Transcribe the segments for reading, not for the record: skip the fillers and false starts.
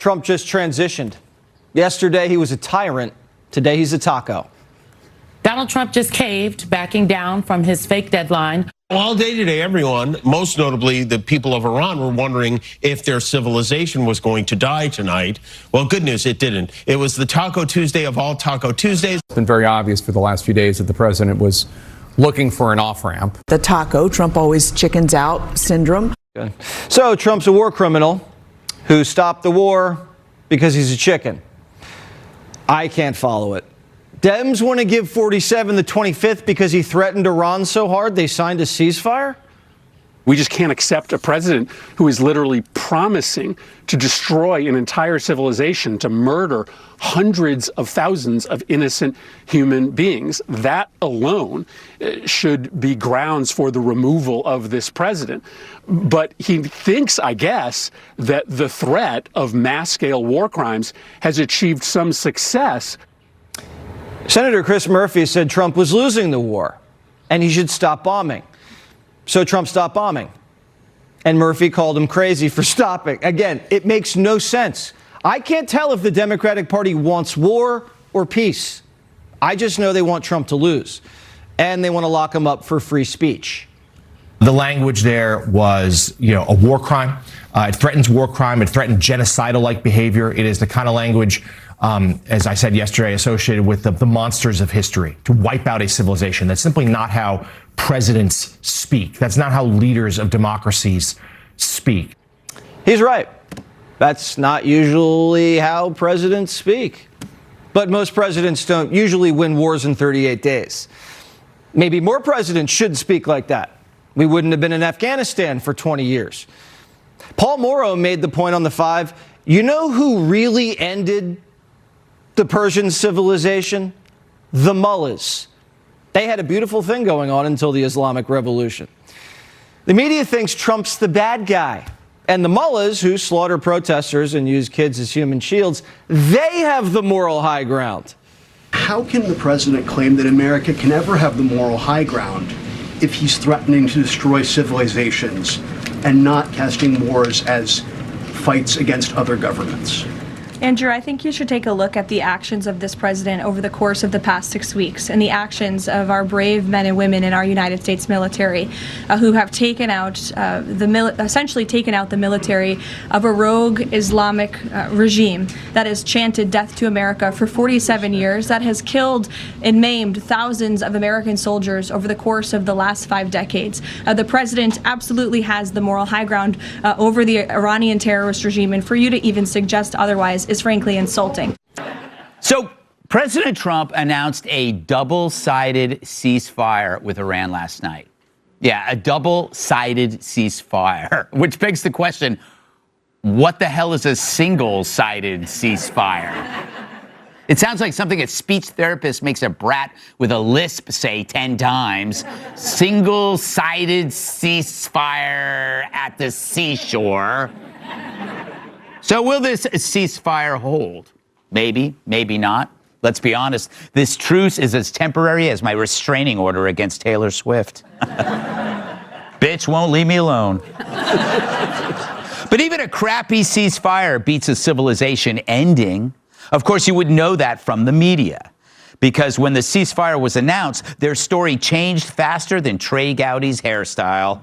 Trump just transitioned. Yesterday, he was a tyrant. Today, he's a taco. Donald Trump just caved, backing down from his fake deadline. All day today, everyone, most notably the people of Iran, were wondering if their civilization was going to die tonight. Well, good news, it didn't. It was the Taco Tuesday of all Taco Tuesdays. It's been very obvious for the last few days that the president was looking for an off-ramp. The taco, Trump always chickens out syndrome. So Trump's a war criminal who stopped the war because he's a chicken. I can't follow it. Dems want to give 47 the 25th because he threatened Iran so hard they signed a ceasefire? We just can't accept a president who is literally promising to destroy an entire civilization, to murder hundreds of thousands of innocent human beings. That alone should be grounds for the removal of this president. But he thinks, I guess, that the threat of mass-scale war crimes has achieved some success. Senator Chris Murphy said Trump was losing the war and he should stop bombing. So Trump stopped bombing. And Murphy called him crazy for stopping. Again, it makes no sense. I can't tell if the Democratic Party wants war or peace. I just know they want Trump to lose. And they want to lock him up for free speech. The language there was, a war crime. It threatens war crime. It threatened genocidal-like behavior. It is the kind of language, as I said yesterday, associated with the monsters of history, to wipe out a civilization. That's simply not how presidents speak. That's not how leaders of democracies speak. He's right. That's not usually how presidents speak. But most presidents don't usually win wars in 38 days. Maybe more presidents should speak like that. We wouldn't have been in Afghanistan for 20 years. Paul Morrow made the point on The Five. You know who really ended the Persian civilization? The mullahs. They had a beautiful thing going on until the Islamic Revolution. The media thinks Trump's the bad guy. And the mullahs, who slaughter protesters and use kids as human shields, they have the moral high ground. How can the president claim that America can ever have the moral high ground if he's threatening to destroy civilizations and not casting wars as fights against other governments? Andrew, I think you should take a look at the actions of this president over the course of the past 6 weeks and the actions of our brave men and women in our United States military who have taken out essentially taken out the military of a rogue Islamic regime that has chanted death to America for 47 years, that has killed and maimed thousands of American soldiers over the course of the last 5 decades. The president absolutely has the moral high ground over the Iranian terrorist regime, and for you to even suggest otherwise is frankly insulting. So President Trump announced a double-sided ceasefire with Iran last night. Yeah, a double-sided ceasefire, which begs the question, what the hell is a single-sided ceasefire? It sounds like something a speech therapist makes a brat with a lisp say 10 times. Single-sided ceasefire at the seashore. So will this ceasefire hold? Maybe, maybe not. Let's be honest, this truce is as temporary as my restraining order against Taylor Swift. Bitch won't leave me alone. But even a crappy ceasefire beats a civilization ending. Of course, you would know that from the media, because when the ceasefire was announced, their story changed faster than Trey Gowdy's hairstyle.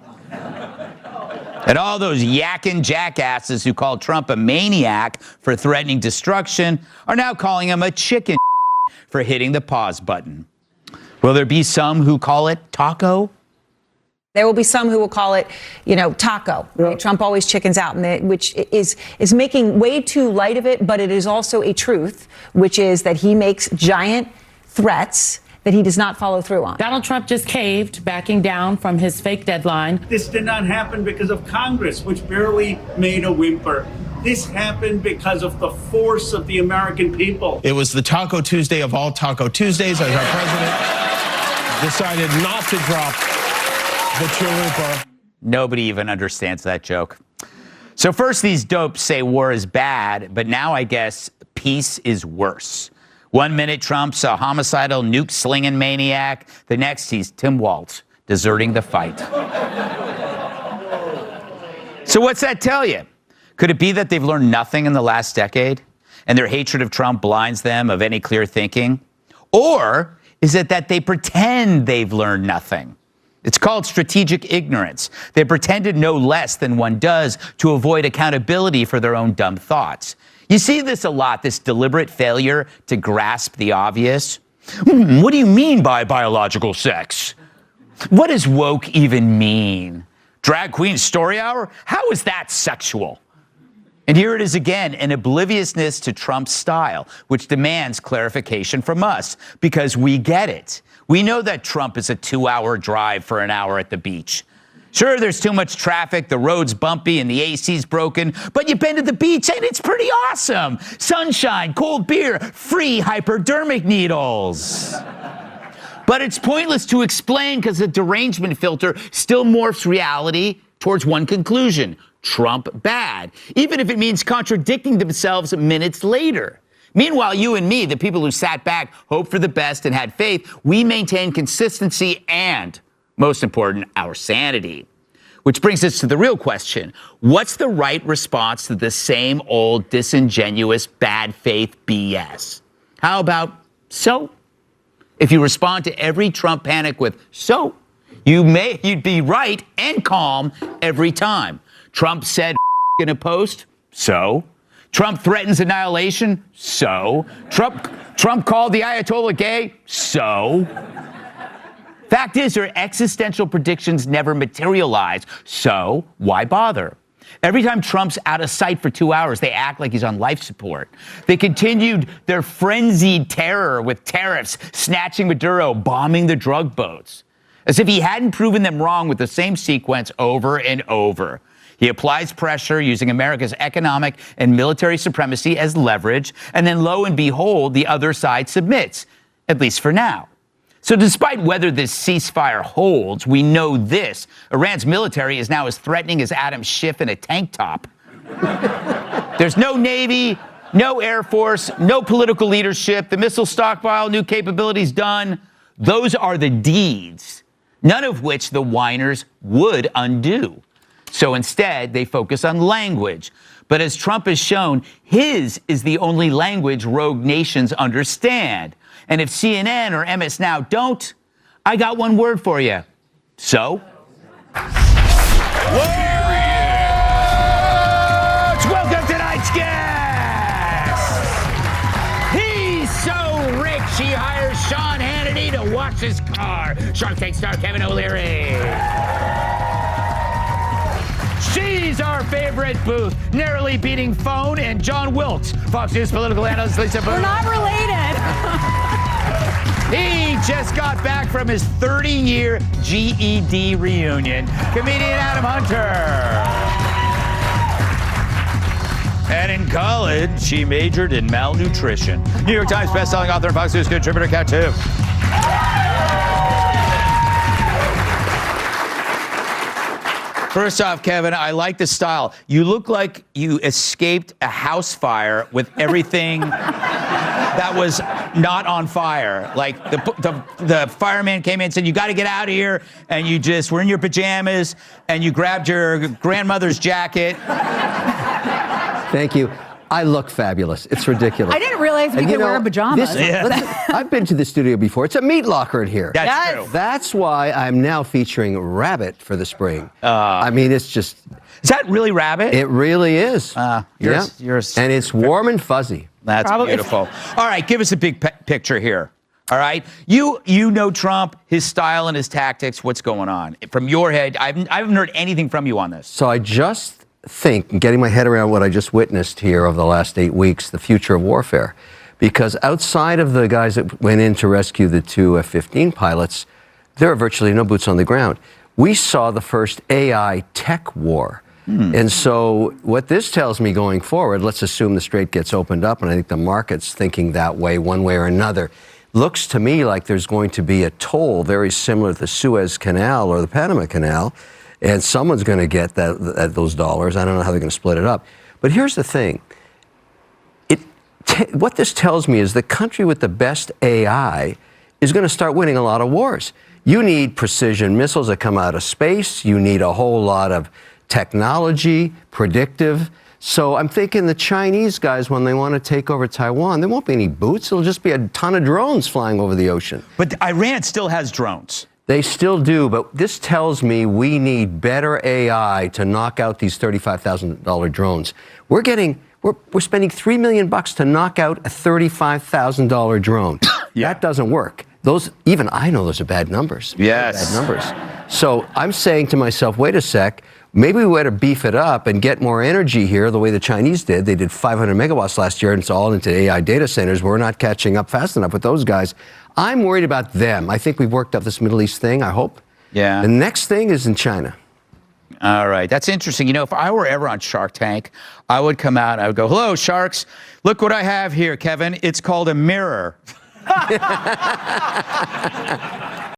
And all those yakking jackasses who called Trump a maniac for threatening destruction are now calling him a chicken for hitting the pause button. Will there be some who call it taco? There will be some who will call it, taco. Right? Trump always chickens out, which is making way too light of it, but it is also a truth, which is that he makes giant threats that he does not follow through on. Donald Trump just caved, backing down from his fake deadline. This did not happen because of Congress, which barely made a whimper. This happened because of the force of the American people. It was the Taco Tuesday of all Taco Tuesdays as our president decided not to drop the chalupa. Nobody even understands that joke. So first these dopes say war is bad, but now I guess peace is worse. 1 minute Trump's a homicidal nuke-slinging maniac. The next he's Tim Walz, deserting the fight. So what's that tell you? Could it be that they've learned nothing in the last decade and their hatred of Trump blinds them of any clear thinking? Or is it that they pretend they've learned nothing? It's called strategic ignorance. They pretend to know less than one does to avoid accountability for their own dumb thoughts. You see this a lot, this deliberate failure to grasp the obvious. What do you mean by biological sex? What does woke even mean? Drag queen story hour? How is that sexual? And here it is again, an obliviousness to Trump's style, which demands clarification from us because we get it. We know that Trump is a 2-hour drive for an hour at the beach. Sure, there's too much traffic, the road's bumpy, and the AC's broken, but you've been to the beach and it's pretty awesome. Sunshine, cold beer, free hypodermic needles. But it's pointless to explain because the derangement filter still morphs reality towards one conclusion: Trump bad, even if it means contradicting themselves minutes later. Meanwhile, you and me, the people who sat back, hoped for the best, and had faith, we maintain consistency and, most important, our sanity. Which brings us to the real question. What's the right response to the same old disingenuous bad faith BS? How about so? If you respond to every Trump panic with so, you'd be right and calm every time. Trump said in a post, so. Trump threatens annihilation, so. Trump called the Ayatollah gay, so. Fact is, their existential predictions never materialize, so why bother? Every time Trump's out of sight for 2 hours, they act like he's on life support. They continued their frenzied terror with tariffs, snatching Maduro, bombing the drug boats, as if he hadn't proven them wrong with the same sequence over and over. He applies pressure using America's economic and military supremacy as leverage, and then lo and behold, the other side submits, at least for now. So despite whether this ceasefire holds, we know this: Iran's military is now as threatening as Adam Schiff in a tank top. There's no Navy, no Air Force, no political leadership, the missile stockpile, new capabilities done. Those are the deeds, none of which the whiners would undo. So instead, they focus on language. But as Trump has shown, his is the only language rogue nations understand. And if CNN or MS Now don't, I got one word for you. So? Welcome tonight's guest. He's so rich, he hires Sean Hannity to wash his car. Shark Tank star Kevin O'Leary. She's our favorite booth, narrowly beating Phone and John Wilkes. Fox News political analyst Lisa Booth. We're not related. He just got back from his 30-year GED reunion. Comedian Adam Hunter. And in college, she majored in malnutrition. New York Times bestselling author and Fox News contributor Cat 2. First off, Kevin, I like the style. You look like you escaped a house fire with everything that was not on fire. Like the fireman came in and said, you got to get out of here. And you just were in your pajamas and you grabbed your grandmother's jacket. Thank you. I look fabulous. It's ridiculous. I didn't realize we could wear pajamas. I've been to the studio before. It's a meat locker in here. That's true. That's why I'm now featuring Rabbit for the spring. I mean, it's just... Is that really Rabbit? It really is. And it's warm and fuzzy. That's beautiful. All right, give us a big picture here. All right, you know Trump, his style and his tactics. What's going on? From your head, I haven't heard anything from you on this. So I just think, getting my head around what I just witnessed here over the last 8 weeks, the future of warfare. Because outside of the guys that went in to rescue the 2 F-15 pilots, there are virtually no boots on the ground. We saw the first AI tech war. And so what this tells me going forward, let's assume the Strait gets opened up, and I think the market's thinking that way one way or another. Looks to me like there's going to be a toll very similar to the Suez Canal or the Panama Canal, and someone's going to get those dollars. I don't know how they're going to split it up. But here's the thing. What this tells me is the country with the best AI is going to start winning a lot of wars. You need precision missiles that come out of space. You need a whole lot of technology, predictive. So I'm thinking the Chinese guys, when they want to take over Taiwan, there won't be any boots. It'll just be a ton of drones flying over the ocean. But Iran still has drones. They still do, but this tells me we need better AI to knock out these $35,000 drones. We're spending $3 million to knock out a $35,000 drone. That doesn't work. Even I know those are bad numbers. Yes. Bad numbers. So I'm saying to myself, wait a sec, maybe we ought to beef it up and get more energy here the way the Chinese did. They did 500 megawatts last year, and it's all into AI data centers. We're not catching up fast enough with those guys. I'm worried about them. I think we've worked up this Middle East thing, I hope. Yeah. The next thing is in China. All right. That's interesting. You know, if I were ever on Shark Tank, I would come out and I would go, hello, sharks. Look what I have here, Kevin. It's called a mirror.